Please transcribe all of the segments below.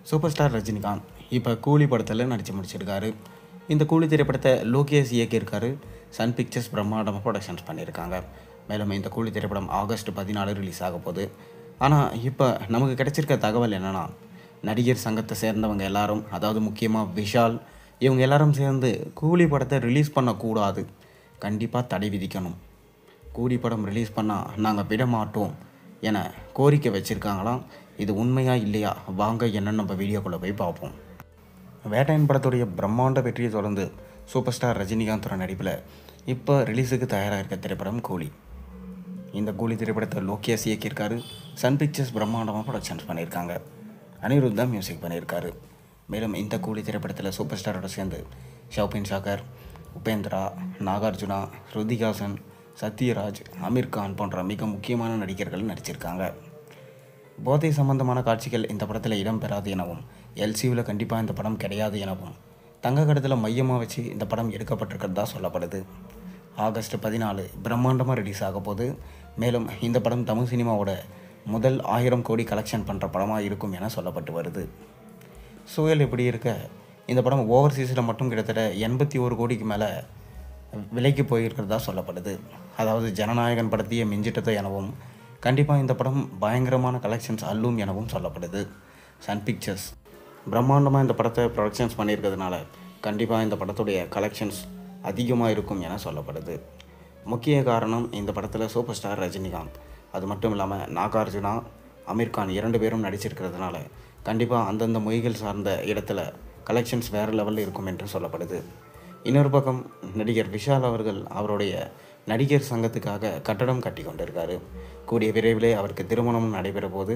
Super star Rajinikanth இப்போ கூலி படத்தில் நடித்து முடிச்சிருக்காரு. இந்த கூலி திரைப்படத்தை லோகேஷ் இயக்கியிருக்காரு. சன் பிக்சர்ஸ் பிரம்மாண்டமாக ப்ரொடக்ஷன்ஸ் பண்ணியிருக்காங்க. மேலும் இந்த கூலி திரைப்படம் ஆகஸ்ட் 14 ரிலீஸ் ஆக போகுது. ஆனால் இப்போ நமக்கு கிடைச்சிருக்க தகவல் என்னென்னா, நடிகர் சங்கத்தை சேர்ந்தவங்க எல்லாரும், அதாவது முக்கியமாக விஷால், இவங்க எல்லாரும் சேர்ந்து கூலி படத்தை ரிலீஸ் பண்ணக்கூடாது, கண்டிப்பாக தடை விதிக்கணும், கூலி படம் ரிலீஸ் பண்ணால் நாங்கள் விட மாட்டோம் என கோரிக்கை வச்சுருக்காங்களாம். இது உண்மையா இல்லையா, வாங்க என்னென்னு நம்ம வீடியோக்குள்ளே போய் பார்ப்போம். வேட்டையன் படத்துடைய பிரம்மாண்ட வெற்றியை தொடர்ந்து சூப்பர் ஸ்டார் ரஜினிகாந்தோட நடிப்பில் இப்போ ரிலீஸுக்கு தயாராக இருக்க திரைப்படம் கூலி. இந்த கூலி திரைப்படத்தை லோகேஷ் இயக்கியிருக்காரு. சன் பிக்சர்ஸ் பிரம்மாண்டமாக ப்ரொடக்ஷன்ஸ் பண்ணியிருக்காங்க. அனிருத் தான் மியூசிக் பண்ணியிருக்காரு. மேலும் இந்த கூலி திரைப்படத்தில் சூப்பர் ஸ்டாரோட சேர்ந்து ஷௌபின் ஷாக்கர், உபேந்திரா, நாகார்ஜுனா, ருதிகாசன், சத்யராஜ், அமீர் கான் போன்ற மிக முக்கியமான நடிகர்கள் நடிச்சிருக்காங்க. போதை சம்பந்தமான காட்சிகள் இந்த படத்தில் இடம்பெறாது எனவும், எல்சியூவில் கண்டிப்பாக இந்த படம் கிடையாது எனவும், தங்க கடத்தில் மையமாக வச்சு இந்த படம் எடுக்கப்பட்டிருக்கிறதா சொல்லப்படுது. ஆகஸ்ட் 14 பிரம்மாண்டமாக ரிலீஸ் ஆக போகுது. மேலும் இந்த படம் தமிழ் சினிமாவோட முதல் 1000 கோடி கலெக்ஷன் பண்ணுற படமாக இருக்கும் என சொல்லப்பட்டு வருது. சூழல் எப்படி இருக்க, இந்த படம் ஓவர்சீஸில் மட்டும் கிட்டத்தட்ட 81 கோடிக்கு மேலே விலைக்கு போயிருக்கிறதா சொல்லப்படுது. அதாவது ஜனநாயகன் படத்தையே மிஞ்சிட்டது எனவும், கண்டிப்பாக இந்த படம் பயங்கரமான கலெக்ஷன்ஸ் அள்ளும் எனவும் சொல்லப்படுது. சன் பிக்சர்ஸ் பிரம்மாண்டமாக இந்த படத்தை ப்ரொடக்ஷன்ஸ் பண்ணியிருக்கிறதுனால கண்டிப்பாக இந்த படத்துடைய கலெக்ஷன்ஸ் அதிகமாக இருக்கும் என சொல்லப்படுது. முக்கிய காரணம், இந்த படத்தில் சூப்பர் ஸ்டார் ரஜினிகாந்த், அது மட்டும் இல்லாமல் நாகார்ஜுனா, அமீர் கான் 2 பேரும் நடிச்சிருக்கிறதுனால கண்டிப்பாக அந்தந்த மொழிகள் சார்ந்த இடத்துல கலெக்ஷன்ஸ் வேறு லெவலில் இருக்கும் என்று சொல்லப்படுது. இன்னொரு பக்கம் நடிகர் விஷால் அவர்கள் அவருடைய நடிகர் சங்கத்துக்காக கட்டடம் கட்டி கொண்டிருக்காரு. கூடிய விரைவிலே அவருக்கு திருமணமும் நடைபெற போது.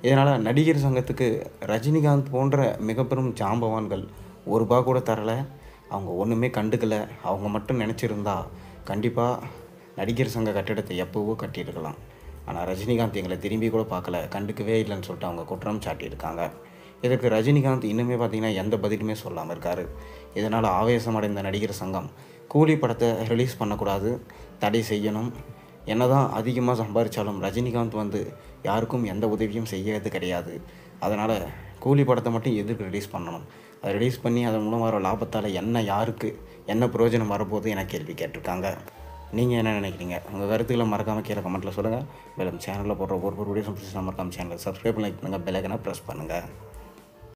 இதனால் நடிகர் சங்கத்துக்கு ரஜினிகாந்த் போன்ற மிக பெரும் ஜாம்பவான்கள் ₹1 கூட தரலை, அவங்க ஒன்றுமே கண்டுக்கலை. அவங்க மட்டும் நினச்சிருந்தா கண்டிப்பாக நடிகர் சங்க கட்டிடத்தை எப்போவோ கட்டியிருக்கலாம். ஆனால் ரஜினிகாந்த் எங்களை திரும்பி கூட பார்க்கல, கண்டுக்கவே இல்லைன்னு சொல்லிட்டு அவங்க குற்றம் சாட்டியிருக்காங்க. இதற்கு ரஜினிகாந்த் இன்னுமே பார்த்திங்கன்னா எந்த பதிலுமே சொல்லாமல் இருக்கார். இதனால் ஆவேசமடைந்த நடிகர் சங்கம் கூலி படத்தை ரிலீஸ் பண்ணக்கூடாது, தடை செய்யணும். என்ன தான் அதிகமாக சம்பாதிச்சாலும் ரஜினிகாந்த் வந்து யாருக்கும் எந்த உதவியும் செய்யறது கிடையாது. அதனால் கூலி படத்தை மட்டும் எதுக்கு ரிலீஸ் பண்ணணும், அதை ரிலீஸ் பண்ணி அதன் மூலம் வர லாபத்தால் யாருக்கு என்ன பிரயோஜனம் வரப்போகுது என கேள்வி கேட்டிருக்காங்க. நீங்கள் என்ன நினைக்கிறீங்க? உங்கள் கருத்துக்களை மறக்காமல் கீழே கமெண்ட்டில் சொல்லுங்கள். மேலும் சேனலில் போடுற ஒவ்வொரு வீடியோஸும் மறக்காமல் சேனலை சப்ஸ்கிரைப் பண்ணி பெல் ஐகானை ப்ரெஸ் பண்ணுங்கள்.